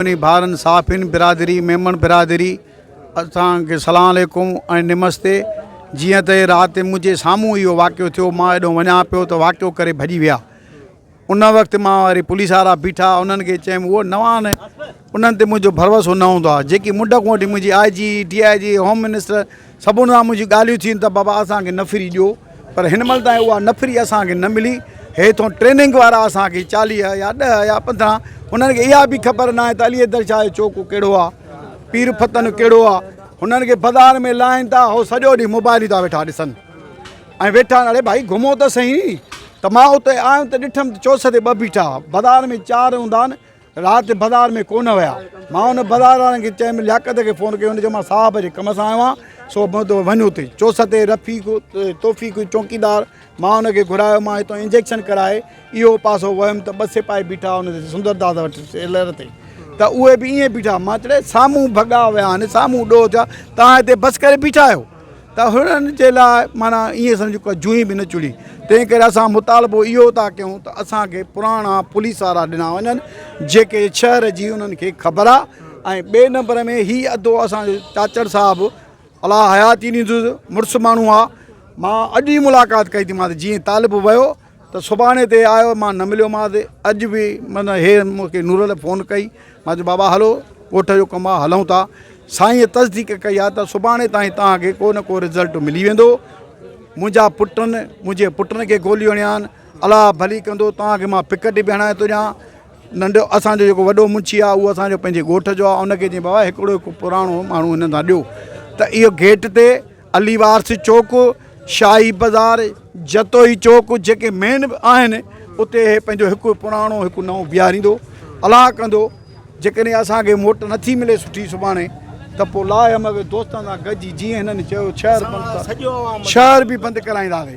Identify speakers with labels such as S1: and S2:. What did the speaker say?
S1: भारन साफ़िन बिरादरी मेमन बिरादरी असांखे सलाम अलैकुम ऐं नमस्ते। जियां त राति मुंहिंजे साम्हूं इहो वाक़ियो थियो, मां हेॾो वञा पियो त वाक़ियो करे भॼी विया। उन वक़्तु मां वरी पुलिस वारा बीठा, उन्हनि खे चयुमि उहो नवां न, उन्हनि ते मुंहिंजो भरोसो न हूंदो आहे। जेकी मुंड खां वठी मुंहिंजी IG DIG होम मिनिस्टर सभिनी सां मुंहिंजी ॻाल्हियूं थियूं त बाबा असांखे नफ़री ॾियो, पर हिन महिल ताईं उहा नफ़री असांखे न मिली। हेठों ट्रेनिंग वारा असांखे 40 या 10 या 15, उन्हनि खे इहा बि ख़बर न आहे त अली दरशाह जो चौक कहिड़ो आहे, पीर फतन कहिड़ो आहे। हुननि खे बाज़ार में लाइन था, उहो सॼो ॾींहुं मोबाइल था वेठा ॾिसनि ऐं वेठा, अरे भाई घुमो त सही। त मां उते आयुमि त ॾिठमि चौस ते 2 बीठा, बाज़ार में 4 हूंदा आहिनि, राति बाज़ार में कोन विया। मां हुन बाज़ार वारनि खे चयुमि, लियाकत खे फ़ोन कयो, हुनजो मां साहब जे कम सां आयो आहियां, सो वञो हुते चौस ते रफ़ीक तौफ़ीक चौकीदार, मां हुनखे घुरायो, मां हितां इंजेक्शन कराए इहो पासो वियुमि त 2 सिपाही बीठा हुन ते सुंदरदास वटि सेलर ते, त उहे बि ईअं बीठा। मां चयो साम्हूं भॻा विया आहिनि, साम्हूं ॾोह थिया, तव्हां हिते बसि करे बीठा आहियो। त हुननि जे लाइ माना ईअं सम्झो का जुई बि न चुड़ी। तंहिं करे असां मुतालबो इहो था कयूं त असांखे पुराणा पुलिस वारा ॾिना वञनि जेके शहर जी उन्हनि खे ख़बर आहे। ऐं ॿिए नंबर में हीअ अदो असांजो चाचड़ साहिबु अलाह हयाती ॾींदुसि, मुड़ुसु माण्हू आहे। मां अॼु ई मुलाक़ात कई थी, मां त जीअं तालिबु वियो त सुभाणे ते आयो, मां न मिलियोमांसि। अॼु बि माना हे मूंखे नूर फ़ोन कई, मां चयो बाबा हलो ॻोठ जो कमु आहे, हलूं था। साईं तस्दीक कई आहे त सुभाणे ताईं तव्हांखे को न को रिज़ल्ट मिली वेंदो। मुंहिंजा पुटनि, मुंहिंजे पुटनि खे गोलियूं हणिया आहिनि, अलाह भली कंदो। तव्हांखे मां पिकट बि हणाए थो ॾियां। नंढो असांजो जेको वॾो मुंशी आहे उहो असांजो पंहिंजे ॻोठ जो आहे, उनखे चई बाबा हिकिड़ो पुराणो माण्हू हिन सां ॾियो। त इहो गेट ते अलीवारस चौक, शाही बाज़ार, जतोई चौक जेके मेन आहिनि, उते पंहिंजो हिकु पुराणो हिकु नओं बीहारींदो। अलाह कंदो जेकॾहिं असांखे मोट नथी मिले सुठी सुभाणे, त पोइ लाइ दोस्तनि सां गॾिजी जीअं हिननि चयो शहर बंदि, शहर बि बंदि कराईंदासीं।